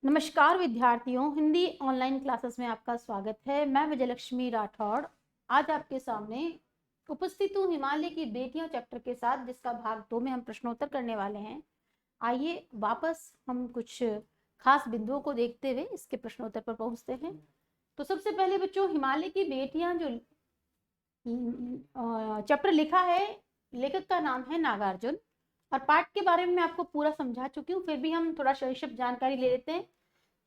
नमस्कार विद्यार्थियों, Hindi online classes में आपका स्वागत है। मैं विजयलक्ष्मी राठौड़ आज आपके सामने उपस्थित हूँ हिमालय की बेटियां चैप्टर के साथ, जिसका भाग 2 में हम प्रश्नोत्तर करने वाले हैं। आइए वापस हम कुछ खास बिंदुओं को देखते हुए इसके प्रश्नोत्तर पर पहुंचते हैं। तो सबसे पहले बच्चों, हिमालय की बेटियां जो चैप्टर लिखा है, लेखक का नाम है नागार्जुन और पाठ के बारे में मैं आपको पूरा समझा चुकी हूँ। फिर भी हम थोड़ा संक्षिप्त जानकारी ले लेते हैं।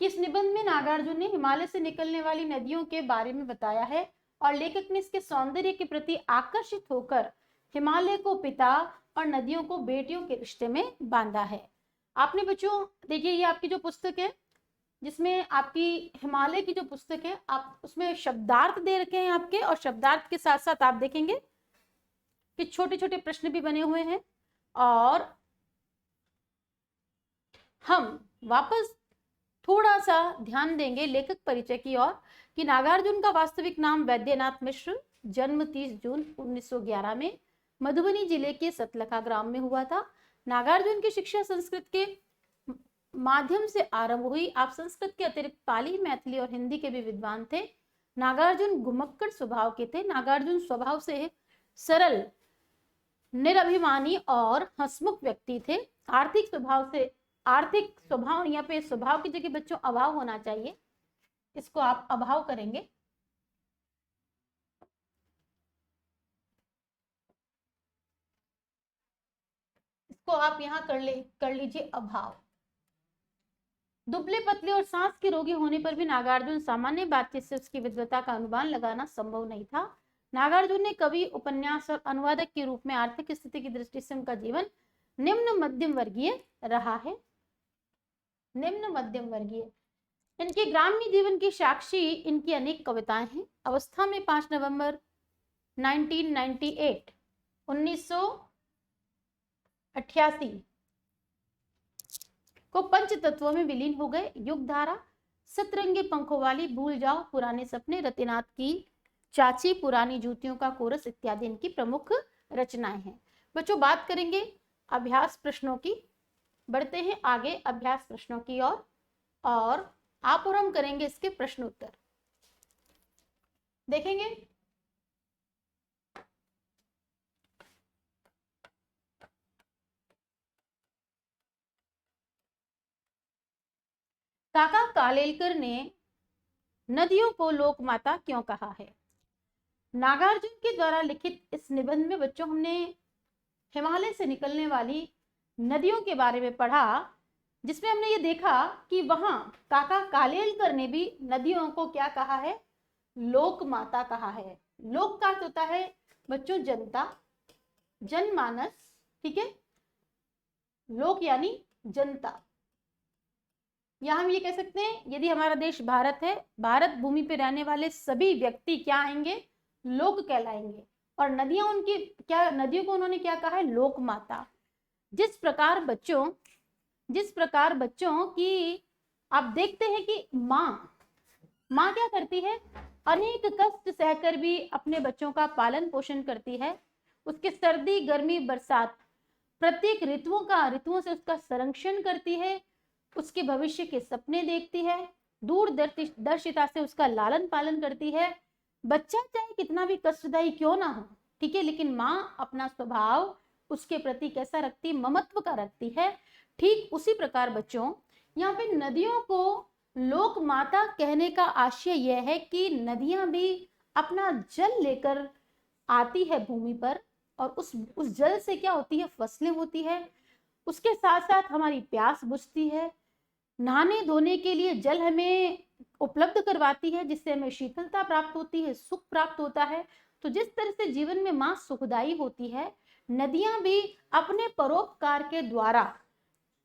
किस निबंध में नागार्जुन ने हिमालय से निकलने वाली नदियों के बारे में बताया है और लेखक ने इसके सौंदर्य के प्रति आकर्षित होकर हिमालय को पिता और नदियों को बेटियों के रिश्ते में बांधा है। आपने बच्चों देखिए, ये आपकी जो पुस्तक है, जिसमें आपकी हिमालय की जो पुस्तक है, आप उसमें शब्दार्थ दे रखे हैं आपके, और शब्दार्थ के साथ साथ आप देखेंगे कि छोटे छोटे प्रश्न भी बने हुए हैं। और हम वापस थोड़ा सा ध्यान देंगे लेखक परिचय की ओर कि नागार्जुन का वास्तविक नाम वैद्यनाथ मिश्र, जन्म 30 जून 1911 में मधुबनी जिले के सतलखा ग्राम में हुआ था। नागार्जुन की शिक्षा संस्कृत के माध्यम से आरंभ हुई। आप संस्कृत के अतिरिक्त पाली, मैथिली और हिंदी के भी विद्वान थे। नागार्जुन घुमक्कड़ स्वभाव के थे। नागार्जुन स्वभाव से सरल, निरभिमानी और हंसमुख व्यक्ति थे। आर्थिक स्वभाव, यहाँ पे स्वभाव की जगह बच्चों अभाव होना चाहिए, इसको आप अभाव करेंगे। इसको आप यहाँ कर लीजिए अभाव। दुबले पतले और सांस के रोगी होने पर भी नागार्जुन सामान्य बातचीत से उसकी विद्वता का अनुमान लगाना संभव नहीं था। नागार्जुन ने कवि, उपन्यास और अनुवादक के रूप में आर्थिक स्थिति की दृष्टि से उनका जीवन निम्न मध्यम वर्गीय रहा है। निम्न मध्यम वर्गीय। इनके ग्रामीण जीवन की साक्षी इनकी अनेक कविताएं हैं। अवस्था में 5 नवंबर 1988 को पंच तत्वों में विलीन हो गए। युगधारा, सतरंगे पंखों वाली, भूल जाओ, पुराने सपने, रतिनाथ की चाची, पुरानी जूतियों का कोरस इत्यादि इनकी प्रमुख रचनाएं हैं। बच्चों बात करेंगे अभ्यास प्रश्नों की। बढ़ते हैं आगे अभ्यास प्रश्नों की ओर, और आप और हम करेंगे इसके प्रश्न उत्तर। देखेंगे काका कालेलकर ने नदियों को लोकमाता क्यों कहा है? नागार्जुन के द्वारा लिखित इस निबंध में बच्चों हमने हिमालय से निकलने वाली नदियों के बारे में पढ़ा, जिसमें हमने ये देखा कि वहां काका कालेलकर ने भी नदियों को क्या कहा है? लोक माता कहा है। लोक का अर्थ होता है बच्चों जनता, जनमानस, ठीक है। लोक यानी जनता। या हम ये कह सकते हैं, यदि हमारा देश भारत है, भारत भूमि पे रहने वाले सभी व्यक्ति क्या आएंगे? लोक कहलाएंगे। और नदियां उनकी क्या, नदियों को उन्होंने क्या कहा है? लोक माता। जिस प्रकार बच्चों की आप देखते हैं कि माँ क्या करती है? अनेक कष्ट सहकर भी अपने बच्चों का पालन पोषण करती है। उसके सर्दी, गर्मी, बरसात, प्रत्येक ऋतुओं से उसका संरक्षण करती है। उसके भविष्य के सपने देखती है। दूरदर्शिता से उसका लालन पालन करती है। बच्चा चाहे कितना भी कष्टदायी क्यों ना हो, ठीक है, लेकिन माँ अपना स्वभाव उसके प्रति कैसा रखती? ममत्व का रखती है। ठीक उसी प्रकार बच्चों यहाँ पे नदियों को लोक माता कहने का आशय यह है कि नदियां भी अपना जल लेकर आती है भूमि पर, और उस जल से क्या होती है? फसलें होती है। उसके साथ साथ हमारी प्यास बुझती है। नहाने धोने के लिए जल हमें उपलब्ध करवाती है, जिससे हमें शीतलता प्राप्त होती है, सुख प्राप्त होता है। तो जिस तरह से जीवन में माँ सुखदायी होती है, नदियां भी अपने परोपकार के द्वारा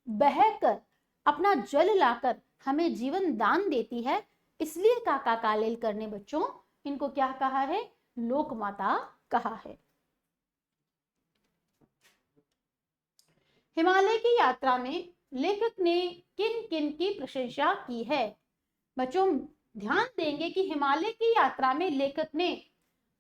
बहकर अपना जल लाकर हमें जीवन दान देती है। इसलिए काका कालेलकर ने बच्चों इनको क्या कहा है? लोक माता कहा है। हिमालय की यात्रा में लेखक ने किन किन की प्रशंसा की है? बच्चों ध्यान देंगे कि हिमालय की यात्रा में लेखक ने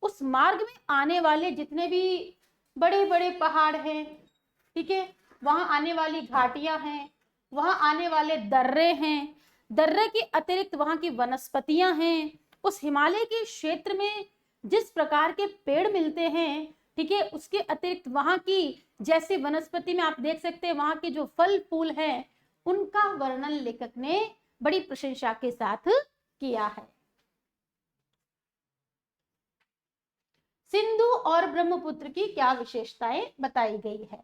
उस मार्ग में आने वाले जितने भी बड़े बड़े पहाड़ हैं, ठीक है, वहां आने वाली घाटियां हैं, वहां आने वाले दर्रे हैं, दर्रे के अतिरिक्त वहां की वनस्पतियां हैं, उस हिमालय के क्षेत्र में जिस प्रकार के पेड़ मिलते हैं, ठीक है, उसके अतिरिक्त वहां की जैसे वनस्पति में आप देख सकते हैं वहां के जो फल फूल हैं, उनका वर्णन लेखक ने बड़ी प्रशंसा के साथ किया है। सिंधु और ब्रह्मपुत्र की क्या विशेषताएं बताई गई है?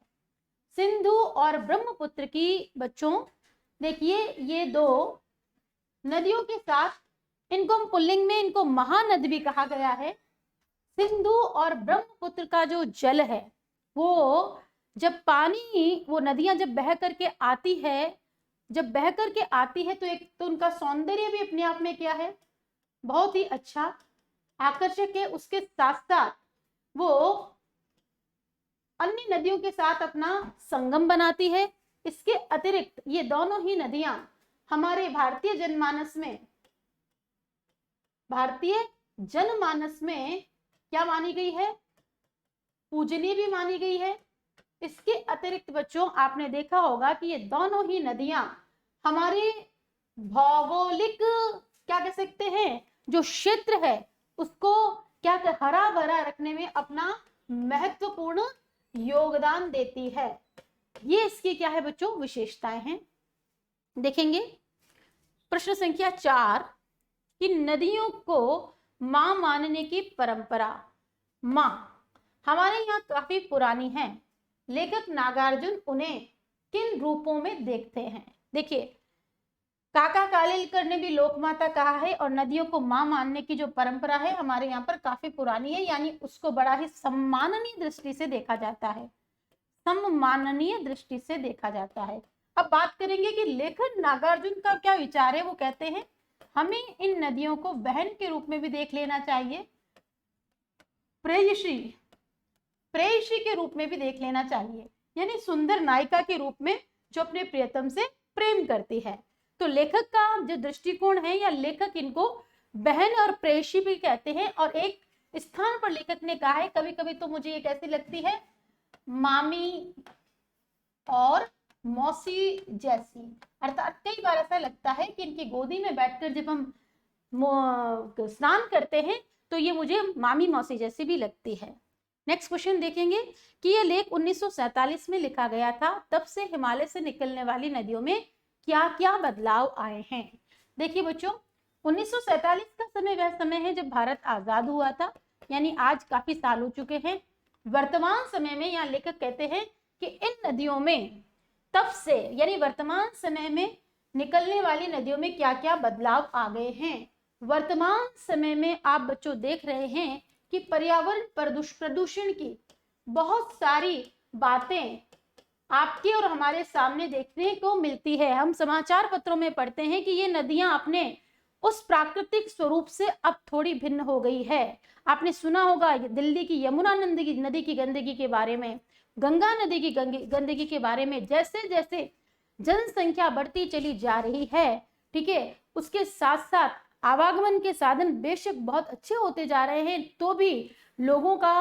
सिंधु और ब्रह्मपुत्र की बच्चों देखिए, ये दो नदियों के साथ इनको हम पुल्लिंग में इनको महानदी भी कहा गया है। सिंधु और ब्रह्मपुत्र का जो जल है वो जब पानी, वो नदियां जब बह करके आती है, जब बह करके आती है तो एक तो उनका सौंदर्य भी अपने आप में क्या है, बहुत ही अच्छा आकर्षक है। उसके साथ साथ वो अन्य नदियों के साथ अपना संगम बनाती है। इसके अतिरिक्त ये दोनों ही नदियां हमारे भारतीय जनमानस में क्या मानी गई है, पूजनीय भी मानी गई है। इसके अतिरिक्त बच्चों आपने देखा होगा कि ये दोनों ही नदियां हमारे भौगोलिक क्या कह सकते हैं, जो क्षेत्र है उसको क्या हरा भरा रखने में अपना महत्वपूर्ण योगदान देती है। ये इसकी क्या है बच्चों, विशेषताएं हैं। देखेंगे प्रश्न संख्या 4 कि नदियों को मां मानने की परंपरा। मां हमारे यहाँ काफी पुरानी है। लेखक नागार्जुन उन्हें किन रूपों में देखते हैं? देखिए, काका कालेलकर ने भी लोकमाता कहा है और नदियों को मां मानने की जो परंपरा है हमारे यहाँ पर काफी पुरानी है, यानी उसको बड़ा ही सम्माननीय दृष्टि से देखा जाता है, सम्माननीय दृष्टि से देखा जाता है। अब बात करेंगे कि लेखक नागार्जुन का क्या विचार है। वो कहते हैं हमें इन नदियों को बहन के रूप में भी देख लेना चाहिए, प्रेयसी के रूप में भी देख लेना चाहिए, यानी सुंदर नायिका के रूप में जो अपने प्रियतम से प्रेम करती है। तो लेखक का जो दृष्टिकोण है, या लेखक इनको बहन और प्रेयसी भी कहते हैं। और एक स्थान पर लेखक ने कहा है, कभी कभी तो मुझे ये कैसी लगती है, मामी और मौसी जैसी, अर्थात कई बार ऐसा लगता है कि इनकी गोदी में बैठकर जब हम स्नान करते हैं तो ये मुझे मामी मौसी जैसी भी लगती है। नेक्स्ट क्वेश्चन देखेंगे कि ये लेख 1947 में लिखा गया था, तब से हिमालय से निकलने वाली नदियों में क्या क्या बदलाव आए हैं। देखिए बच्चों, 1947 का समय वह समय है जब भारत आजाद हुआ था, यानी आज काफी साल हो चुके हैं। वर्तमान समय में यहाँ लेखक कहते हैं कि इन नदियों में तब से, यानी वर्तमान समय में निकलने वाली नदियों में क्या क्या बदलाव आ गए हैं। वर्तमान समय में आप बच्चों देख रहे हैं कि पर्यावरण प्रदूषण की बहुत सारी बातें आपके और हमारे सामने देखने को मिलती है। हम समाचार पत्रों में पढ़ते हैं कि ये नदियां अपने उस प्राकृतिक स्वरूप से अब थोड़ी भिन्न हो गई है। आपने सुना होगा दिल्ली की यमुना नदी की गंदगी के बारे में, गंगा नदी की गंदगी के बारे में। जैसे जैसे जनसंख्या बढ़ती चली जा रही है, ठीक है, उसके साथ साथ आवागमन के साधन बेशक बहुत अच्छे होते जा रहे हैं, तो भी लोगों का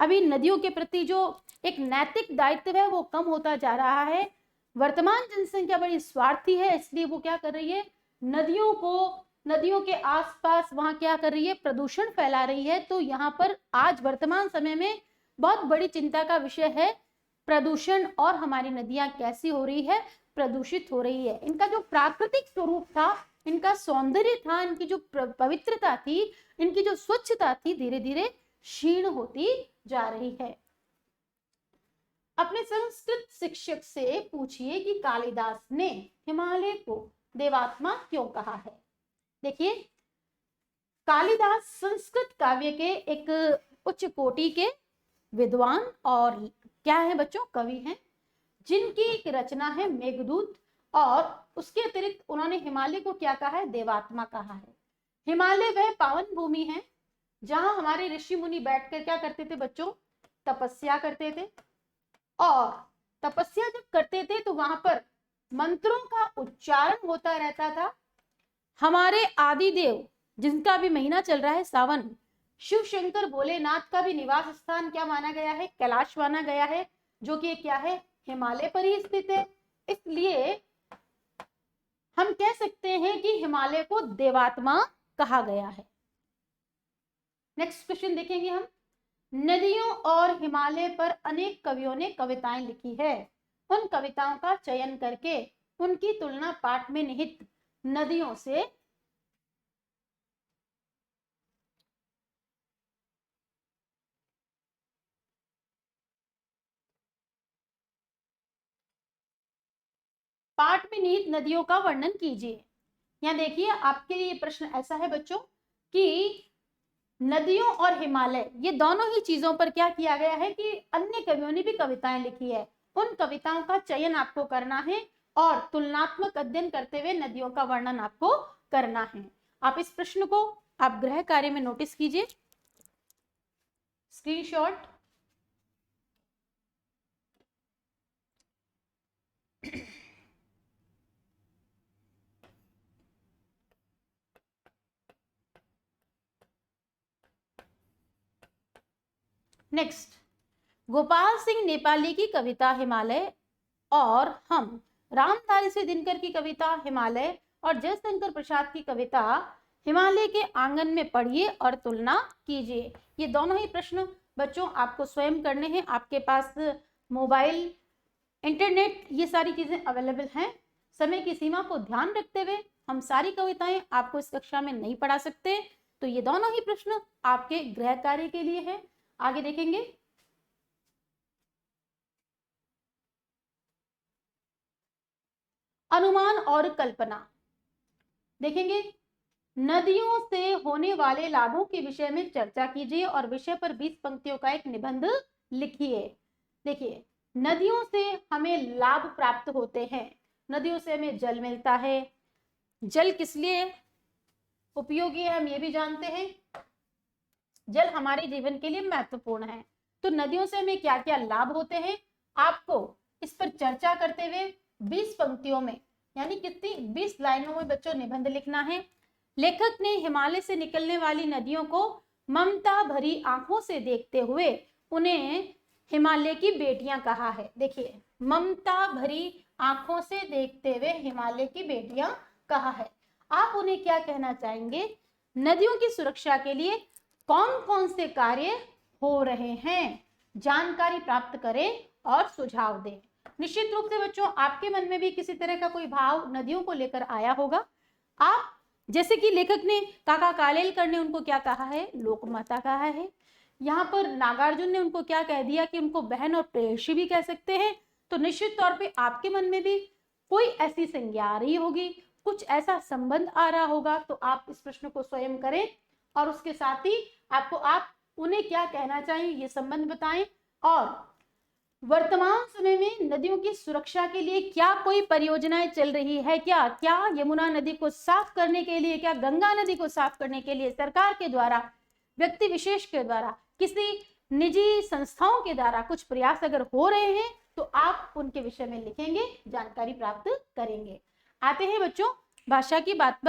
अभी नदियों के प्रति जो एक नैतिक दायित्व है वो कम होता जा रहा है। वर्तमान जनसंख्या बड़ी स्वार्थी है, इसलिए वो क्या कर रही है, नदियों के आसपास वहां क्या कर रही है, प्रदूषण फैला रही है। तो यहाँ पर आज वर्तमान समय में बहुत बड़ी चिंता का विषय है प्रदूषण, और हमारी नदियां कैसी हो रही है, प्रदूषित हो रही है। इनका जो प्राकृतिक स्वरूप था, इनका सौंदर्य था, इनकी जो पवित्रता थी, इनकी जो स्वच्छता थी, धीरे धीरे क्षीण होती जा रही है। अपने संस्कृत शिक्षक से पूछिए कि कालिदास ने हिमालय को देवात्मा क्यों कहा है। देखिए, कालिदास संस्कृत काव्य के एक उच्च कोटि के विद्वान और क्या है बच्चों, कवि हैं, जिनकी एक रचना है मेघदूत, और उसके अतिरिक्त उन्होंने हिमालय को क्या कहा है, देवात्मा कहा है। हिमालय वह पावन भूमि है जहां हमारे ऋषि मुनि बैठकर क्या करते थे बच्चों, तपस्या करते थे। और तपस्या जब करते थे तो वहां पर मंत्रों का उच्चारण होता रहता था। हमारे आदि देव, जिनका भी महीना चल रहा है सावन, शिव शंकर भोलेनाथ का भी निवास स्थान क्या माना गया है, कैलाश माना गया है, जो कि क्या है, हिमालय पर ही स्थित है। इसलिए हम कह सकते हैं कि हिमालय को देवात्मा कहा गया है। नेक्स्ट क्वेश्चन देखेंगे हम। नदियों और हिमालय पर अनेक कवियों ने कविताएं लिखी है। उन कविताओं का चयन करके उनकी तुलना पाठ में निहित नदियों से पाठ में निहित नदियों का वर्णन कीजिए। यहाँ देखिए आपके लिए प्रश्न ऐसा है बच्चों कि नदियों और हिमालय ये दोनों ही चीजों पर क्या किया गया है कि अन्य कवियों ने भी कविताएं लिखी है। उन कविताओं का चयन आपको करना है और तुलनात्मक अध्ययन करते हुए नदियों का वर्णन आपको करना है। आप इस प्रश्न को आप गृह कार्य में नोटिस कीजिए, स्क्रीनशॉट। नेक्स्ट, गोपाल सिंह नेपाली की कविता हिमालय और हम, रामधारी सिंह दिनकर की कविता हिमालय और जयशंकर प्रसाद की कविता हिमालय के आंगन में पढ़िए और तुलना कीजिए। ये दोनों ही प्रश्न बच्चों आपको स्वयं करने हैं। आपके पास मोबाइल, इंटरनेट, ये सारी चीजें अवेलेबल हैं। समय की सीमा को ध्यान रखते हुए हम सारी कविताएं आपको इस कक्षा में नहीं पढ़ा सकते, तो ये दोनों ही प्रश्न आपके गृह कार्य के लिए है। आगे देखेंगे। अनुमान और कल्पना देखेंगे। नदियों से होने वाले लाभों के विषय में चर्चा कीजिए और विषय पर 20 पंक्तियों का एक निबंध लिखिए। देखिए, नदियों से हमें लाभ प्राप्त होते हैं। नदियों से हमें जल मिलता है। जल किस लिए उपयोगी है हम ये भी जानते हैं। जल हमारे जीवन के लिए महत्वपूर्ण है। तो नदियों से हमें क्या क्या लाभ होते हैं आपको इस पर चर्चा करते हुए 20 पंक्तियों में, यानी कितनी 20 लाइनों में बच्चों निबंध लिखना है। लेखक ने हिमालय से निकलने वाली नदियों को ममता भरी आंखों से देखते हुए उन्हें हिमालय की बेटियां कहा है। देखिए, ममता भरी आंखों से देखते हुए हिमालय की बेटियां कहा है। आप उन्हें क्या कहना चाहेंगे? नदियों की सुरक्षा के लिए कौन कौन से कार्य हो रहे हैं, जानकारी प्राप्त करें और सुझाव दें। निश्चित रूप से बच्चों आपके मन में भी किसी तरह का कोई भाव नदियों को लेकर आया होगा। आप जैसे कि लेखक ने, काका कालेलकर ने उनको क्या कहा है? लोक माता कहा है। यहाँ पर नागार्जुन ने उनको क्या कह दिया कि उनको बहन और प्रेयसी भी कह सकते हैं। तो निश्चित तौर पे आपके मन में भी कोई ऐसी संज्ञा आ रही होगी, कुछ ऐसा संबंध आ रहा होगा। तो आप इस प्रश्न को स्वयं करें और उसके साथ ही आप उन्हें क्या कहना चाहिए ये संबंध बताएं। और वर्तमान समय में नदियों की सुरक्षा के लिए क्या कोई परियोजनाएं चल रही है क्या? क्या यमुना नदी को साफ करने के लिए, क्या गंगा नदी को साफ करने के लिए सरकार के द्वारा, व्यक्ति विशेष के द्वारा, किसी निजी संस्थाओं के द्वारा कुछ प्रयास अगर हो रहे हैं तो आप उनके विषय में लिखेंगे, जानकारी प्राप्त करेंगे। आते हैं बच्चों भाषा की बात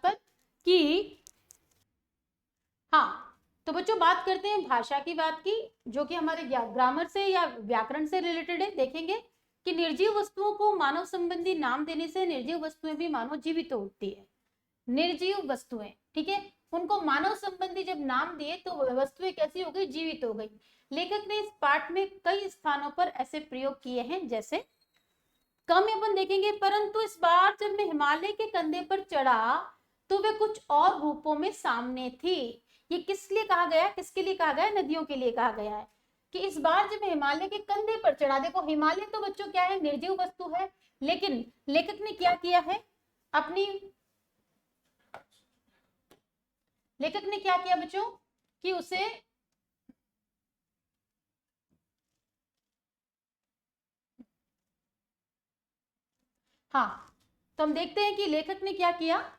पर कि हाँ, तो बच्चों बात करते हैं भाषा की बात की, जो कि हमारे ग्रामर से या व्याकरण से रिलेटेड है। देखेंगे कि निर्जीव वस्तुओं को मानव संबंधी नाम देने से निर्जीव वस्तुएं भी मानव जीवित तो उठती है। निर्जीव वस्तुएं, ठीक है, उनको मानव संबंधी जब नाम दिए तो वस्तुएं कैसी हो गई? जीवित हो गई। लेखक ने इस पाठ में कई स्थानों पर ऐसे प्रयोग किए हैं, जैसे कम अपन देखेंगे, परंतु इस बार जब मैं हिमालय के कंधे पर चढ़ा तो वे कुछ और रूपों में सामने थी। ये किस लिए कहा गया? किसके लिए कहा गया? नदियों के लिए कहा गया है कि इस बार जब हिमालय के कंधे पर चढ़ा। देखो, हिमालय तो बच्चों क्या है? निर्जीव वस्तु है। लेकिन लेखक ने क्या किया है? लेखक ने क्या किया बच्चों कि उसे हाँ, तो हम देखते हैं कि लेखक ने क्या किया।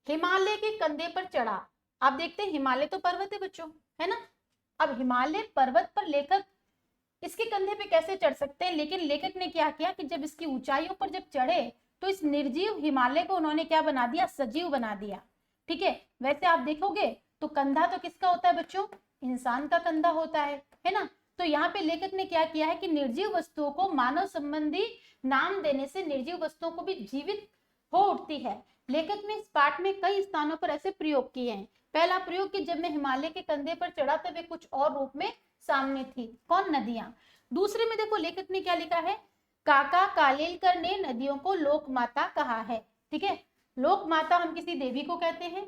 हिमालय के कंधे पर चढ़ा। आप देखते हैं हिमालय तो पर्वत है बच्चों, है ना। अब हिमालय पर्वत पर लेखक इसके कंधे पे कैसे चढ़ सकते हैं? लेकिन लेखक ने क्या किया कि जब इसकी ऊंचाइयों पर जब चढ़े तो इस निर्जीव हिमालय को उन्होंने क्या बना दिया? सजीव बना दिया। ठीक है। वैसे आप देखोगे तो कंधा तो किसका होता है बच्चों, इंसान का कंधा होता है ना। तो यहाँ पे लेखक ने क्या किया है कि निर्जीव वस्तुओं को मानव संबंधी नाम देने से निर्जीव वस्तुओं को भी जीवित हो उठती है। लेखक ने इस पाठ में कई स्थानों पर ऐसे प्रयोग किए हैं। पहला प्रयोग कि जब मैं हिमालय के कंधे पर चढ़ा तब वे कुछ और रूप में सामने थी, कौन, नदियां। दूसरे में देखो लेखक ने क्या लिखा है, काका कालेलकर ने नदियों को लोक माता कहा है, ठीक है। लोक माता हम किसी देवी को कहते हैं,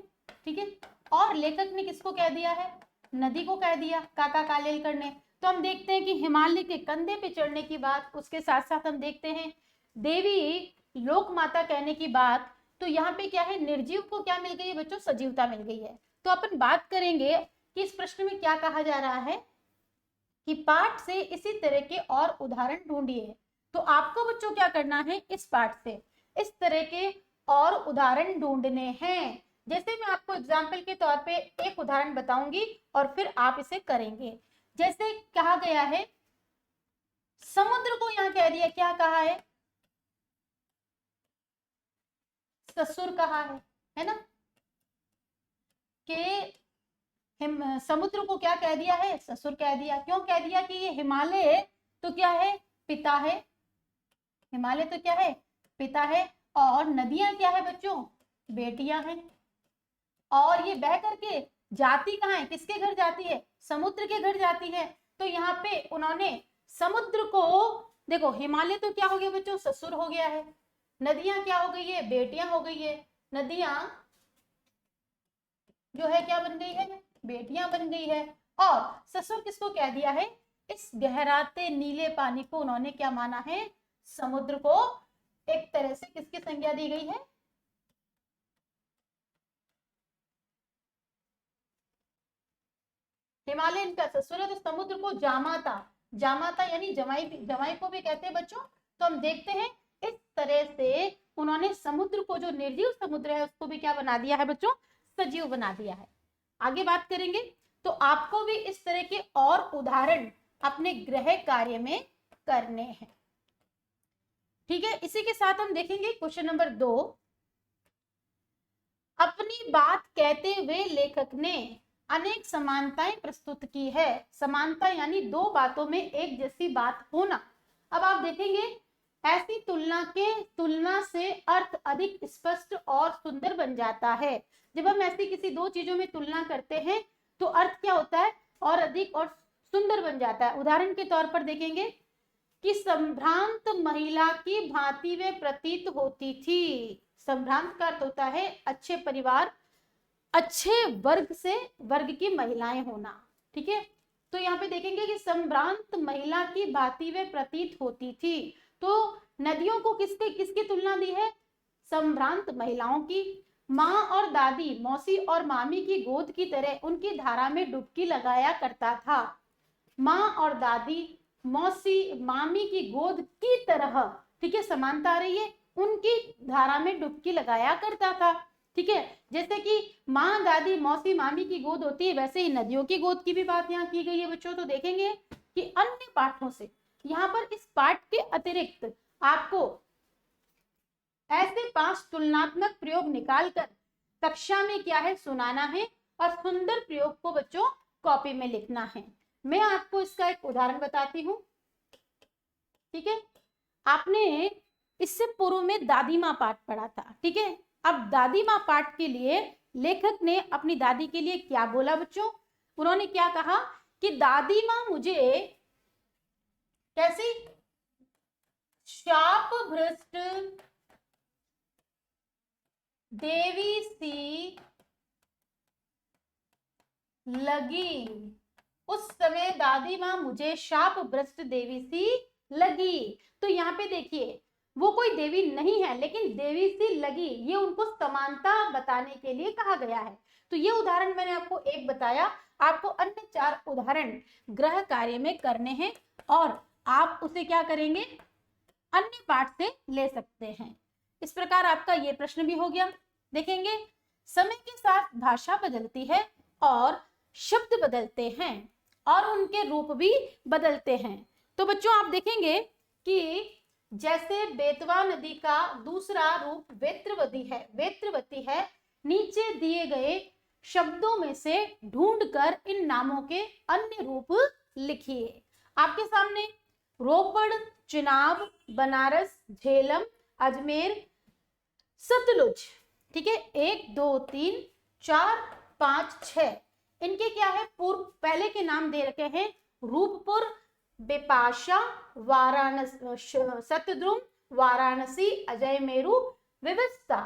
ठीक है। और लेखक ने किसको कह दिया है, नदी को कह दिया काका कालेलकर ने। तो हम देखते हैं कि हिमालय के कंधे पे चढ़ने की बात, उसके साथ साथ हम देखते हैं देवी लोक माता कहने की बात। तो यहाँ पे क्या है, निर्जीव को क्या मिल गई है बच्चों, सजीवता मिल गई है। तो अपन बात करेंगे कि इस प्रश्न में क्या कहा जा रहा है कि पाठ से इसी तरह के और उदाहरण ढूंढिए। तो आपको बच्चों क्या करना है, इस पाठ से इस तरह के और उदाहरण ढूंढने हैं। जैसे मैं आपको एग्जाम्पल के तौर पे एक उदाहरण बताऊंगी और फिर आप इसे करेंगे। जैसे कहा गया है, समुद्र को यहाँ कह दिया, क्या कहा है, ससुर कहा है ना, कि समुद्र को क्या कह दिया है, ससुर कह दिया। क्यों कह दिया कि ये हिमालय तो क्या है, पिता है, हिमालय तो क्या है, पिता है। और नदियां क्या है बच्चों, बेटियां हैं। और ये बह करके जाती कहाँ है, किसके घर जाती है, समुद्र के घर जाती है। तो यहाँ पे उन्होंने समुद्र को, देखो हिमालय तो क्या हो गया बच्चों, ससुर हो गया है, नदियां क्या हो गई है, बेटियां हो गई है। नदियां जो है क्या बन गई है, बेटियां बन गई है। और ससुर किसको कह दिया है, इस गहराते नीले पानी को उन्होंने क्या माना है, समुद्र को एक तरह से किसकी संज्ञा दी गई है, हिमालय इनका ससुर है। तो समुद्र को जामाता, जामाता यानी जमाई, जमाई को भी कहते हैं बच्चों। तो हम देखते हैं इस तरह से उन्होंने समुद्र को, जो निर्जीव समुद्र है उसको भी क्या बना दिया है बच्चों, सजीव बना दिया है। आगे बात करेंगे। तो आपको भी इस तरह के और उदाहरण अपने गृह कार्य में करने हैं, ठीक है। इसी के साथ हम देखेंगे क्वेश्चन नंबर 2। अपनी बात कहते हुए लेखक ने अनेक समानताएं प्रस्तुत की है। समानता यानी दो बातों में एक जैसी बात होना। अब आप देखेंगे ऐसी तुलना से अर्थ अधिक स्पष्ट और सुंदर बन जाता है। जब हम ऐसी किसी दो चीजों में तुलना करते हैं तो अर्थ क्या होता है, और अधिक और सुंदर बन जाता है। उदाहरण के तौर पर देखेंगे कि संभ्रांत महिला की भांति वे प्रतीत होती थी। संभ्रांत का अर्थ होता है अच्छे परिवार, अच्छे वर्ग से वर्ग की महिलाएं होना, ठीक है। तो यहाँ पे देखेंगे कि संभ्रांत महिला की भांति वे प्रतीत होती थी। तो नदियों को किसके किसकी तुलना दी है, संभ्रांत महिलाओं की। माँ और दादी, मौसी और मामी की गोद की तरह उनकी धारा में डुबकी लगाया करता था। माँ और दादी, मौसी, मामी की गोद की तरह, ठीक है, समानता आ रही है, उनकी धारा में डुबकी लगाया करता था, ठीक है। जैसे कि माँ, दादी, मौसी, मामी की गोद होती है, वैसे ही नदियों की गोद की भी बात यहाँ की गई है बच्चों। तो देखेंगे कि अन्य पाठों से यहाँ पर इस पाठ के अतिरिक्त आपको ऐसे 5 तुलनात्मक प्रयोग निकालकर कक्षा में क्या है सुनाना है, और सुंदर प्रयोग को बच्चों कॉपी में लिखना है। मैं आपको इसका एक उदाहरण बताती हूँ, ठीक है। आपने इससे पूर्व में दादी माँ पाठ पढ़ा था, ठीक है। अब दादी माँ पाठ के लिए लेखक ने अपनी दादी के लिए क्या बोला बच्चों, उन्होंने क्या कहा कि दादी माँ मुझे कैसी शाप भ्रष्ट देवी सी लगी। उस समय दादी माँ मुझे शाप भ्रष्ट देवी सी लगी। तो यहाँ पे देखिए वो कोई देवी नहीं है, लेकिन देवी सी लगी, ये उनको समानता बताने के लिए कहा गया है। तो ये उदाहरण मैंने आपको एक बताया, आपको अन्य 4 उदाहरण गृह कार्य में करने हैं और आप उसे क्या करेंगे, अन्य पाठ से ले सकते हैं। इस प्रकार आपका ये प्रश्न भी हो गया। देखेंगे समय के साथ भाषा बदलती है और शब्द बदलते हैं और उनके रूप भी बदलते हैं। तो बच्चों आप देखेंगे कि जैसे बेतवा नदी का दूसरा रूप वेत्रवती है, वेत्रवती है, नीचे दिए गए शब्दों में से ढूंढकर इन नामों के अन्य रूप लिखिए। आपके सामने रोपड़, चिनाब, बनारस, झेलम, अजमेर, सतलुज, ठीक है, 1 2 3 4 5 6 इनके क्या है पूर्व पहले के नाम दे रखे हैं। रूपपुर, बिपाशा, वाराणसी, सतद्रुम, वाराणसी, अजय मेरू, विविधता।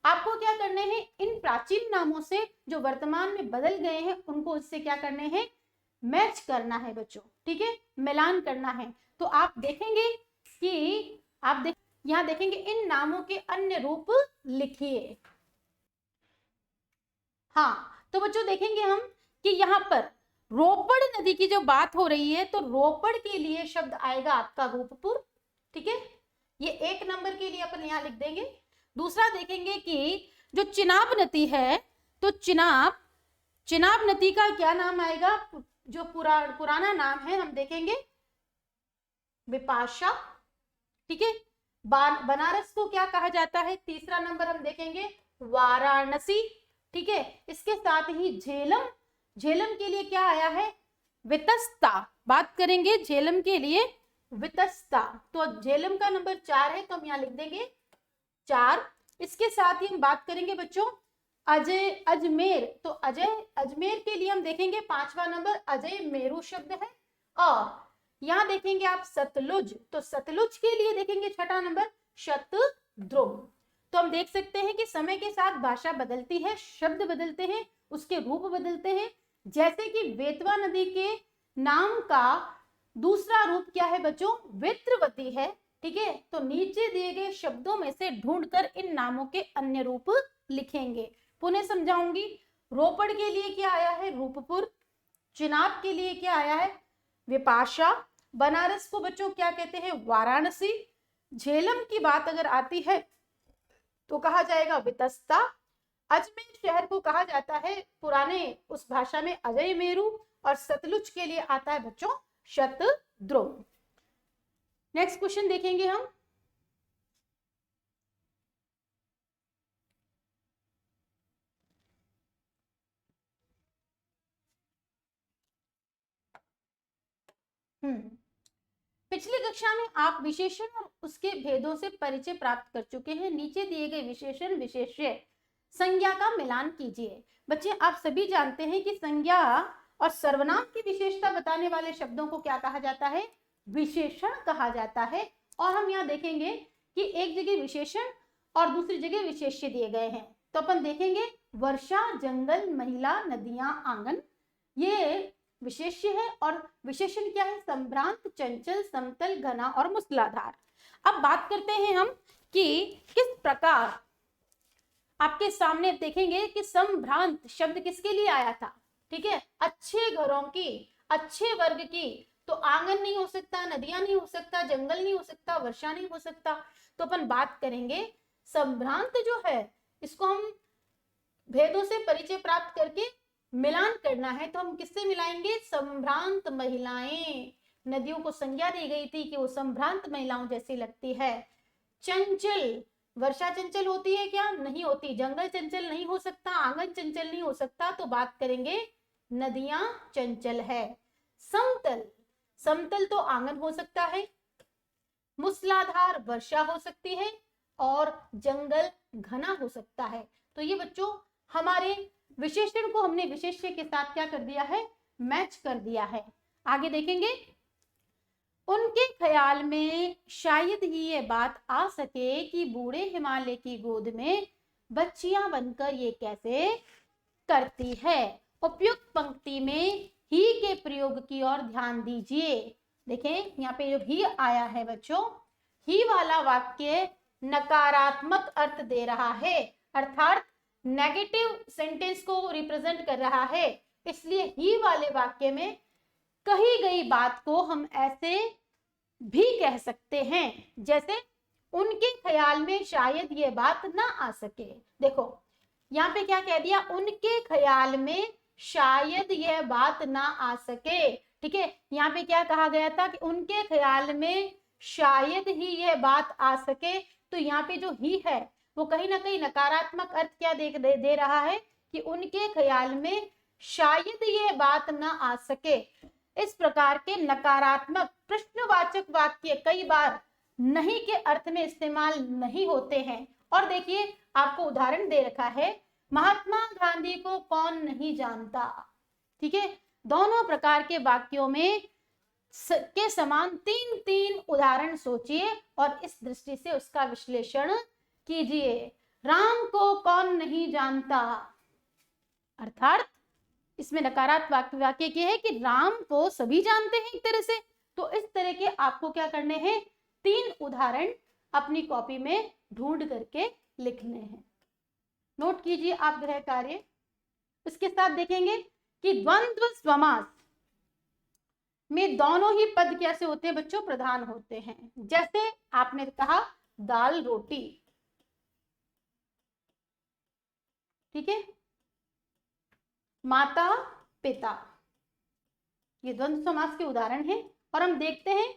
आपको क्या करने हैं, इन प्राचीन नामों से जो वर्तमान में बदल गए हैं उनको इससे क्या करने हैं, मैच करना है बच्चों, ठीक है, मिलान करना है। तो आप देखेंगे कि यहाँ देखेंगे इन नामों के अन्य रूप लिखिए। हाँ, तो बच्चों देखेंगे हम कि यहाँ पर रोपड़ नदी की जो बात हो रही है तो रोपड़ के लिए शब्द आएगा आपका रूपपुर, ठीक है, ये 1 नंबर के लिए अपन यहाँ लिख देंगे। दूसरा देखेंगे कि जो चिनाब नदी है तो चिनाब नदी का क्या नाम आएगा, जो पुराना नाम है हम देखेंगे बिपाशा, ठीक है। बनारस को क्या कहा जाता है, तीसरा नंबर हम देखेंगे वाराणसी, ठीक है। इसके साथ ही झेलम के लिए क्या आया है, वितस्ता, बात करेंगे झेलम के लिए वितस्ता, तो झेलम का नंबर 4 है तो हम यहाँ लिख देंगे 4। इसके साथ ही हम बात करेंगे बच्चों अजमेर, तो अजमेर के लिए हम देखेंगे 5वां नंबर अजय मेरू शब्द है। और यहाँ देखेंगे आप सतलुज, तो सतलुज के लिए देखेंगे 6ठा नंबर शतद्रुम। तो हम देख सकते हैं कि समय के साथ भाषा बदलती है, शब्द बदलते हैं, उसके रूप बदलते हैं। जैसे कि बेतवा नदी के नाम का दूसरा रूप क्या है बच्चों, वित्रवती है, ठीक है। तो नीचे दिए गए शब्दों में से ढूंढकर इन नामों के अन्य रूप लिखेंगे। पुनः समझाऊंगी, रोपड़ के लिए क्या आया है, रूपपुर, चिनाब के लिए क्या आया है, विपाशा, बनारस को बच्चों क्या कहते हैं, वाराणसी, झेलम की बात अगर आती है तो कहा जाएगा वितस्ता, अजमेर शहर को कहा जाता है पुराने उस भाषा में अजय मेरू, और सतलुज के लिए आता है बच्चों शतद्रुम। नेक्स्ट क्वेश्चन देखेंगे हम, पिछली कक्षा में आप विशेषण और उसके भेदों से परिचय प्राप्त कर चुके हैं। नीचे दिए गए विशेषण विशेष्य संज्ञा का मिलान कीजिए। बच्चे आप सभी जानते हैं कि संज्ञा और सर्वनाम की विशेषता बताने वाले शब्दों को क्या कहा जाता है, विशेषण कहा जाता है। और हम यहाँ देखेंगे कि एक जगह विशेषण और दूसरी जगह विशेष्य दिए गए हैं। तो अपन देखेंगे वर्षा, जंगल, महिला, नदियां, आंगन, ये विशेष्य है। और विशेषण क्या है, संभ्रांत, चंचल, समतल, घना और मूसलाधार। अब बात करते हैं हम कि किस प्रकार, आपके सामने देखेंगे कि संभ्रांत शब्द किसके लिए आया था, ठीक है, अच्छे घरों की, अच्छे वर्ग की। तो आंगन नहीं हो सकता, नदियां नहीं हो सकता, जंगल नहीं हो सकता, वर्षा नहीं हो सकता। तो अपन बात करेंगे संभ्रांत जो है इसको हम भेदों से परिचय प्राप्त करके मिलान करना है। तो हम किससे मिलाएंगे, संभ्रांत महिलाएं, नदियों को संज्ञा दी गई थी कि वो संभ्रांत महिलाओं जैसी लगती है। चंचल, वर्षा चंचल होती है क्या, नहीं होती। जंगल चंचल नहीं हो सकता, आंगन चंचल नहीं हो सकता, तो बात करेंगे नदियां चंचल है। समतल, समतल तो आंगन हो सकता है, मूसलाधार वर्षा हो सकती है, और जंगल घना हो सकता है। तो ये बच्चों हमारे विशेषण को हमने विशेष्य के साथ क्या कर दिया है, मैच कर दिया है। आगे देखेंगे, उनके ख्याल में शायद ही ये बात आ सके कि बूढ़े हिमालय की गोद में बच्चियां बनकर ये कैसे करती है। उपयुक्त पंक्ति में ही के प्रयोग की ओर ध्यान दीजिए। देखें यहाँ पे जो ही आया है बच्चों, ही वाला वाक्य नकारात्मक अर्थ दे रहा है, अर्थात नेगेटिव सेंटेंस को रिप्रेजेंट कर रहा है। इसलिए ही वाले वाक्य में कही गई बात को हम ऐसे भी कह सकते हैं, जैसे उनके ख्याल में शायद ये बात ना आ सके। देखो यहाँ पे क्या कह दिया, उनके ख्याल में शायद यह बात ना आ सके, ठीक है। यहाँ पे क्या कहा गया था कि उनके ख्याल में शायद ही यह बात आ सके। तो यहाँ पे जो ही है वो कहीं ना कहीं नकारात्मक अर्थ क्या दे रहा है कि उनके ख्याल में शायद ये बात ना आ सके। इस प्रकार के नकारात्मक प्रश्नवाचक वाक्य कई बार नहीं के अर्थ में इस्तेमाल नहीं होते हैं। और देखिए आपको उदाहरण दे रखा है, महात्मा गांधी को कौन नहीं जानता। ठीक है, दोनों प्रकार के वाक्यों में के समान तीन तीन उदाहरण सोचिए और इस दृष्टि से उसका विश्लेषण कीजिए। राम को कौन नहीं जानता, अर्थात इसमें नकारात्मक वाक्य क्या है कि राम को सभी जानते हैं एक तरह से। तो इस तरह के आपको क्या करने हैं, तीन उदाहरण अपनी कॉपी में ढूंढ करके लिखने हैं। नोट कीजिए आप गृह कार्य। इसके साथ देखेंगे कि द्वंद्व समास में दोनों ही पद कैसे होते हैं बच्चों, प्रधान होते हैं। जैसे आपने कहा दाल रोटी, ठीक है, माता पिता, ये द्वंद्व समास के उदाहरण हैं। और हम देखते हैं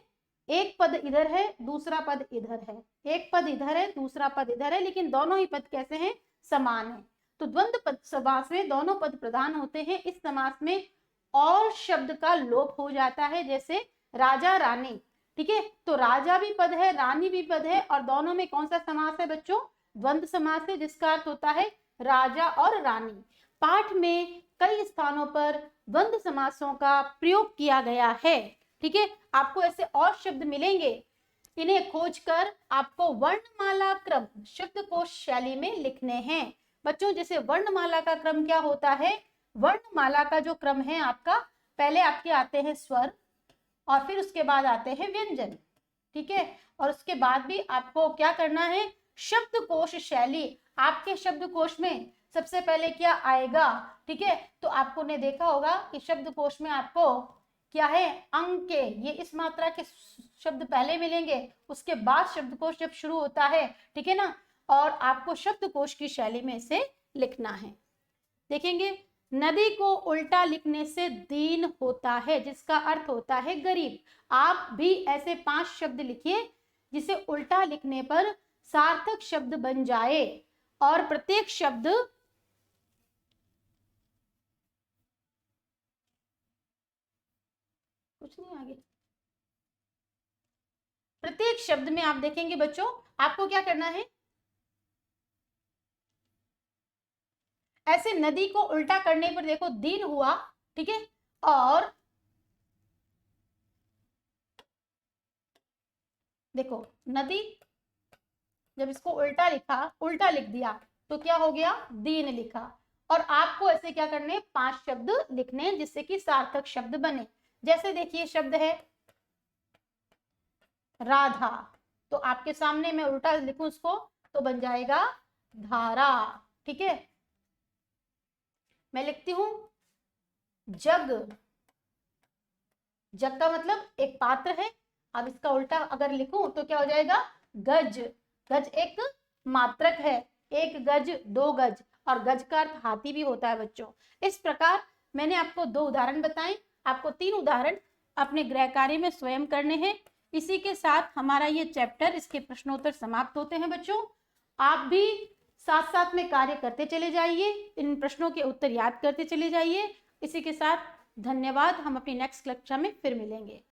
एक पद इधर है, दूसरा पद इधर है, एक पद इधर है, दूसरा पद इधर है, लेकिन दोनों ही पद कैसे हैं, समान है। तो द्वंद्व पद समास में दोनों पद प्रधान होते हैं। इस समास में और शब्द का लोप हो जाता है, जैसे राजा रानी। ठीक है, तो राजा भी पद है, रानी भी पद है, और दोनों में कौन सा समास है बच्चों, द्वंद्व समास है, जिसका अर्थ होता है राजा और रानी। पाठ में कई स्थानों पर द्वंद्व समासों का प्रयोग किया गया है। ठीक है, आपको ऐसे और शब्द मिलेंगे, इन्हें खोजकर आपको वर्णमाला क्रम शब्दकोश शैली में लिखने हैं बच्चों। जैसे वर्णमाला का क्रम क्या होता है, वर्णमाला का जो क्रम है आपका, पहले आपके आते हैं स्वर और फिर उसके बाद आते हैं व्यंजन। ठीक है, और उसके बाद भी आपको क्या करना है, शब्दकोश शैली। आपके शब्दकोश में सबसे पहले क्या आएगा, ठीक है, तो आपको ने देखा होगा कि शब्दकोश में आपको क्या है, अंक के, ये इस मात्रा के शब्द पहले मिलेंगे, उसके बाद शब्दकोश जब शुरू होता है, ठीक है ना, और आपको शब्दकोश की शैली में इसे लिखना है। देखेंगे नदी को उल्टा लिखने से दीन होता है, जिसका अर्थ होता है गरीब। आप भी ऐसे 5 शब्द लिखिए जिसे उल्टा लिखने पर सार्थक शब्द बन जाए, और प्रत्येक शब्द कुछ नहीं आगे, प्रत्येक शब्द में आप देखेंगे बच्चों, आपको क्या करना है, ऐसे नदी को उल्टा करने पर देखो दीन हुआ, ठीक है, और देखो नदी, जब इसको उल्टा लिखा, उल्टा लिख दिया तो क्या हो गया, दीन लिखा। और आपको ऐसे क्या करने, 5 शब्द लिखने जिससे कि सार्थक शब्द बने। जैसे देखिए शब्द है राधा, तो आपके सामने मैं उल्टा लिखूं उसको तो बन जाएगा धारा। ठीक है, मैं लिखती हूं जग, जग का मतलब एक पात्र है। अब इसका उल्टा अगर लिखूं तो क्या हो जाएगा, गज। गज एक मात्रक है, 1 गज 2 गज, और गज का अर्थ हाथी भी होता है बच्चों। इस प्रकार मैंने आपको 2 उदाहरण बताए, आपको 3 उदाहरण अपने गृह कार्य में स्वयं करने हैं। इसी के साथ हमारा ये चैप्टर, इसके प्रश्नोत्तर समाप्त होते हैं बच्चों। आप भी साथ साथ में कार्य करते चले जाइए, इन प्रश्नों के उत्तर याद करते चले जाइए। इसी के साथ धन्यवाद, हम अपनी नेक्स्ट कक्षा में फिर मिलेंगे।